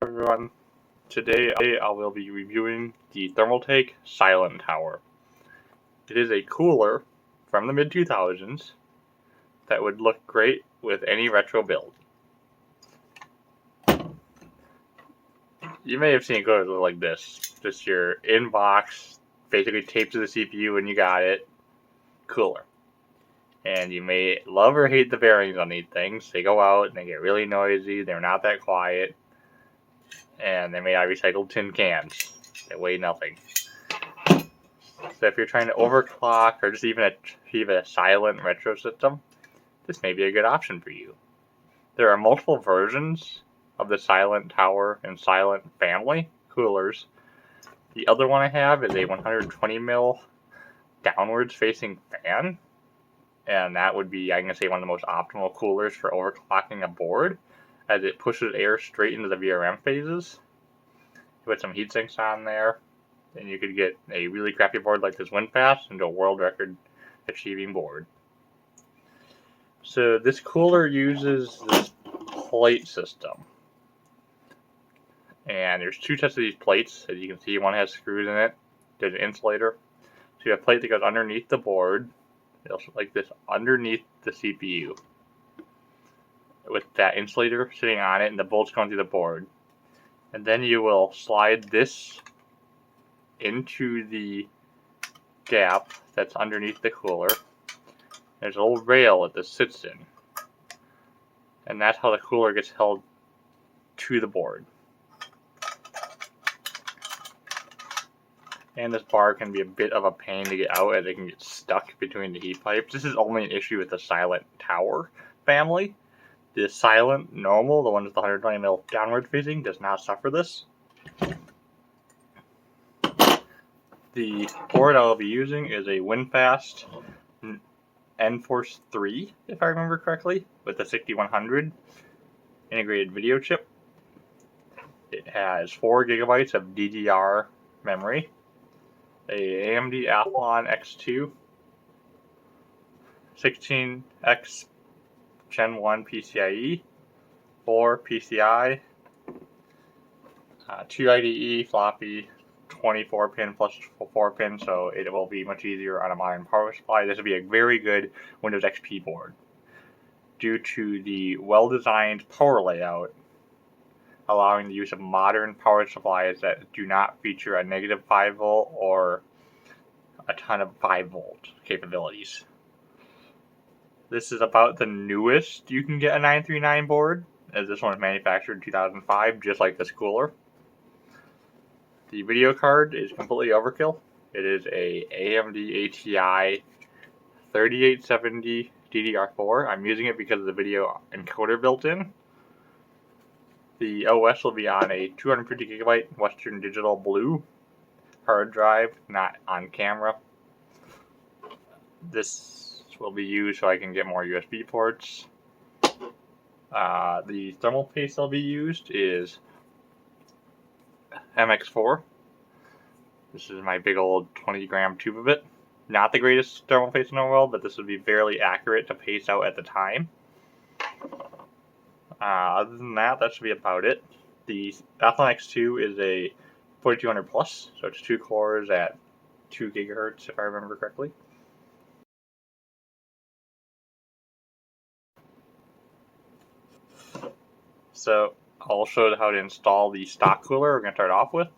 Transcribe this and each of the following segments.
Everyone, today I will be reviewing the Thermaltake Silent Tower. It is a cooler from the mid-2000s that would look great with any retro build. You may have seen coolers look like this. Just your inbox, basically taped to the CPU and you got it. Cooler. And you may love or hate the bearings on these things. They go out and they get really noisy. They're not that quiet. And they're made out of recycled tin cans. They weigh nothing. So if you're trying to overclock or just even achieve a silent retro system, this may be a good option for you. There are multiple versions of the Silent Tower and Silent family coolers. The other one I have is a 120mm downwards facing fan. And that would be, I'm going to say, one of the most optimal coolers for overclocking a board, as it pushes air straight into the VRM phases. Put some heat sinks on there, and you could get a really crappy board like this Winfast into a world record achieving board. So this cooler uses this plate system. And there's two sets of these plates. As you can see, one has screws in it. There's an insulator. So you have a plate that goes underneath the board. It's like this underneath the CPU, with that insulator sitting on it and the bolts going through the board. And then you will slide this into the gap that's underneath the cooler. There's a little rail that this sits in. And that's how the cooler gets held to the board. And this bar can be a bit of a pain to get out, as it can get stuck between the heat pipes. This is only an issue with the Silent Tower family. The Silent normal, the one with the 120mm downward facing, does not suffer this. The board I will be using is a Winfast N-Force 3, if I remember correctly, with a 6100 integrated video chip. It has 4GB of DDR memory, a AMD Athlon X2, 16X Gen 1 PCIe, 4 PCI, 2 IDE floppy, 24 pin plus 4 pin, so it will be much easier on a modern power supply. This would be a very good Windows XP board due to the well-designed power layout, allowing the use of modern power supplies that do not feature a negative 5 volt or a ton of 5 volt capabilities. This is about the newest you can get a 939 board, as this one was manufactured in 2005, just like this cooler. The video card is completely overkill. It is a AMD ATI 3870 DDR4. I'm using it because of the video encoder built in. The OS will be on a 250GB Western Digital Blue hard drive, not on camera. This will be used so I can get more USB ports. The thermal paste that'll be used is MX4. This is my big old 20-gram tube of it. Not the greatest thermal paste in the world, but this would be fairly accurate to paste out at the time. Other than that, that should be about it. The Athlon X2 is a 4200 plus, so it's 2 cores at 2 GHz if I remember correctly. So I'll show how to install the stock cooler. We're going to start off with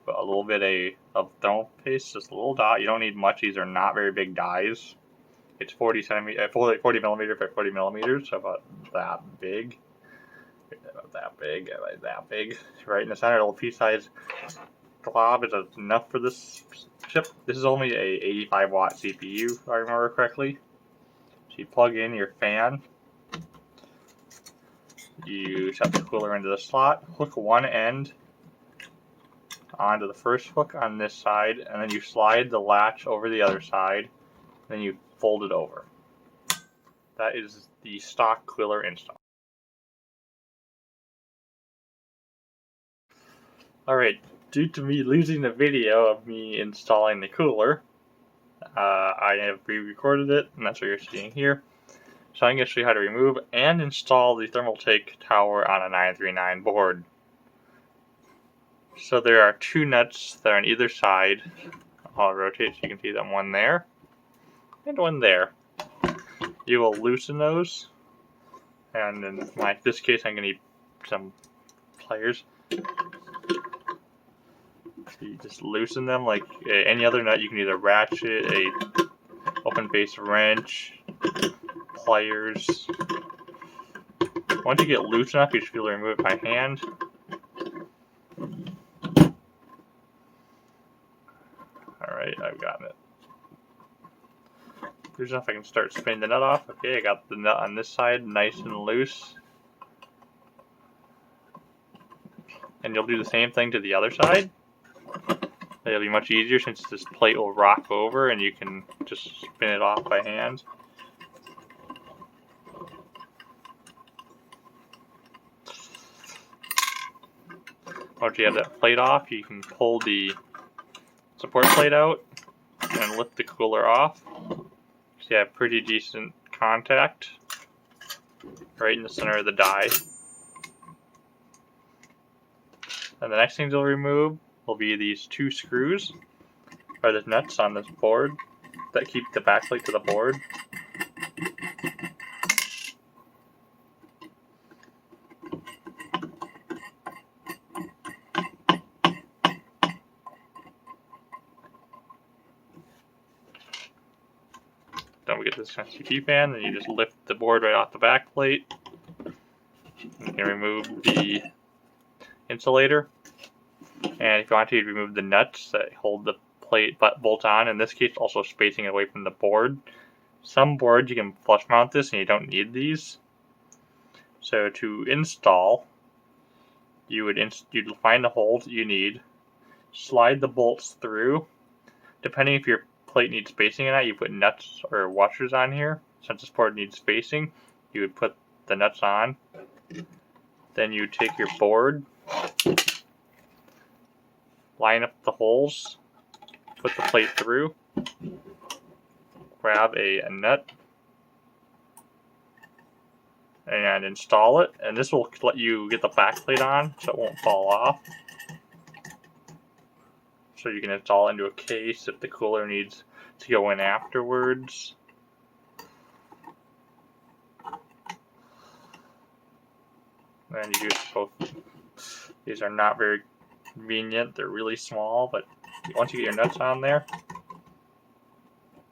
a little bit of thermal paste, just a little dot. You don't need much. These are not very big dies. It's 40 millimeters by 40 millimeters, so about that big. About that big. Right in the center, a little pea-sized glob is enough for this chip. This is only a 85 watt CPU, if I remember correctly. So you plug in your fan. You set the cooler into the slot, hook one end onto the first hook on this side, and then you slide the latch over the other side, then you fold it over. That is the stock cooler install. Alright, due to me losing the video of me installing the cooler, I have re-recorded it, and that's what you're seeing here. So I'm going to show you how to remove and install the Thermaltake tower on a 939 board. So there are two nuts that are on either side. I'll rotate so you can see them, one there and one there. You will loosen those, and in this case I'm going to need some pliers. So you just loosen them like any other nut. You can either ratchet, a open base wrench, pliers. Once you get loose enough, you should be able to remove it by hand. Alright, I've gotten it. Loose enough I can start spinning the nut off. Okay, I got the nut on this side nice and loose. And you'll do the same thing to the other side. It'll be much easier since this plate will rock over and you can just spin it off by hand. Once you have that plate off, you can pull the support plate out and lift the cooler off. So you have pretty decent contact right in the center of the die. And the next things you'll remove will be these two screws, or the nuts on this board that keep the backplate to the board. Then we get this CP fan, then you just lift the board right off the backplate. You can remove the insulator, and if you want to, you remove the nuts that hold the plate bolt on. In this case, also spacing away from the board. Some boards you can flush mount this, and you don't need these. So to install, you'd find the holes that you need, slide the bolts through. Depending if your plate needs spacing or not, you put nuts or washers on here. Since this board needs spacing, you would put the nuts on. Then you take your board, line up the holes, put the plate through, grab a nut, and install it. And this will let you get the back plate on so it won't fall off. So you can install it into a case if the cooler needs to go in afterwards. And you use both. These are not very convenient, they're really small, but once you get your nuts on there,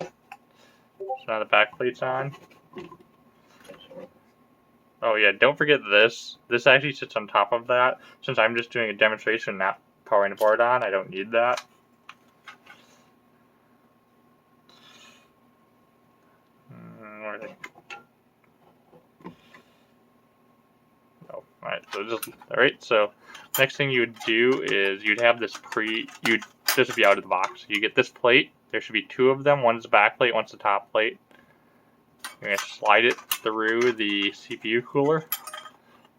so now the back plate's on. Oh yeah, don't forget this. This actually sits on top of that. Since I'm just doing a demonstration, not powering the board on, I don't need that. Where are they? Oh, alright, so next thing you would do is you'd have this this would be out of the box. You get this plate, there should be two of them, one's the back plate, one's the top plate. You're going to slide it through the CPU cooler. And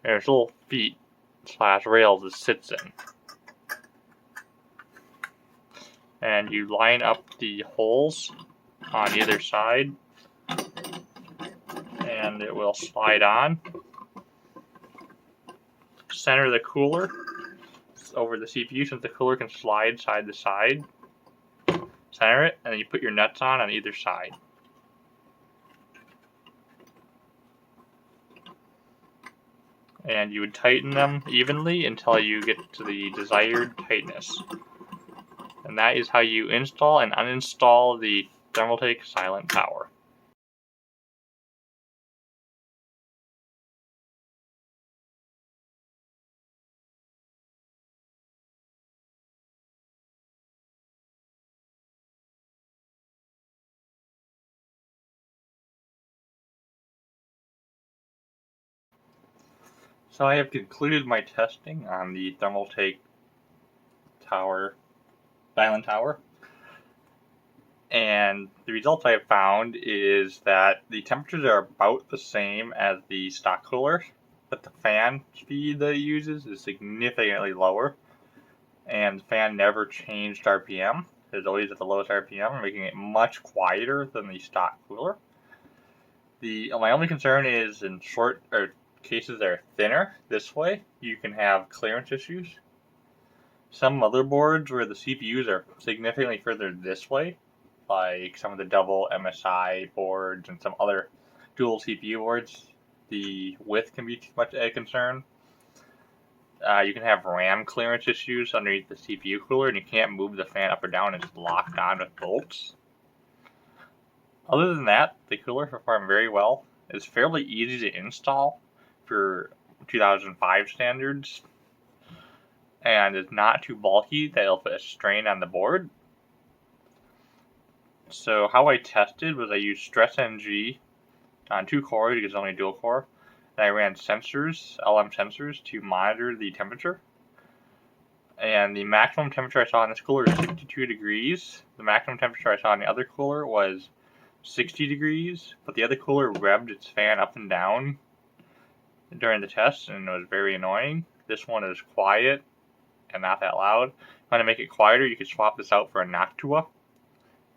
there's little feet / rails it sits in. And you line up the holes on either side, and it will slide on. Center the cooler over the CPU since the cooler can slide side to side. Center it, and then you put your nuts on either side. And you would tighten them evenly until you get to the desired tightness. And that is how you install and uninstall the Thermaltake Silent Power. So I have concluded my testing on the Thermaltake Silent Tower. And the results I have found is that the temperatures are about the same as the stock cooler, but the fan speed that it uses is significantly lower. And the fan never changed RPM. It's always at the lowest RPM, making it much quieter than the stock cooler. My only concern is in cases that are thinner this way, you can have clearance issues. Some motherboards where the CPUs are significantly further this way, like some of the double MSI boards and some other dual CPU boards, the width can be too much a concern. You can have RAM clearance issues underneath the CPU cooler, and you can't move the fan up or down. It's locked on with bolts. Other than that, the cooler performed very well. It's fairly easy to install for 2005 standards, and it's not too bulky that it'll put a strain on the board. So how I tested was I used Stress NG on 2 cores because it's only dual core. And I ran sensors, LM sensors, to monitor the temperature. And the maximum temperature I saw in this cooler is 62 degrees. The maximum temperature I saw in the other cooler was 60 degrees, but the other cooler revved its fan up and down during the test, and it was very annoying. This one is quiet and not that loud. If you want to make it quieter, you could swap this out for a Noctua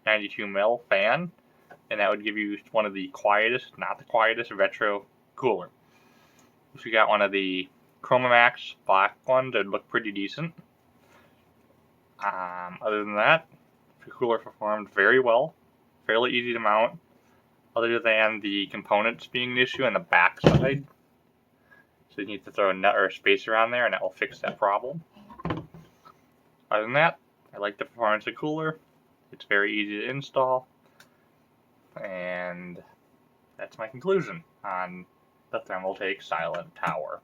92 mil fan, and that would give you one of the quietest, not the quietest, retro cooler. If you got one of the ChromaMax black ones, it would look pretty decent. Other than that, the cooler performed very well, fairly easy to mount, other than the components being an issue on the back side. So you need to throw a nut or a spacer on there, and that will fix that problem. Other than that, I like the performance of the cooler. It's very easy to install, and that's my conclusion on the Thermaltake Silent Tower.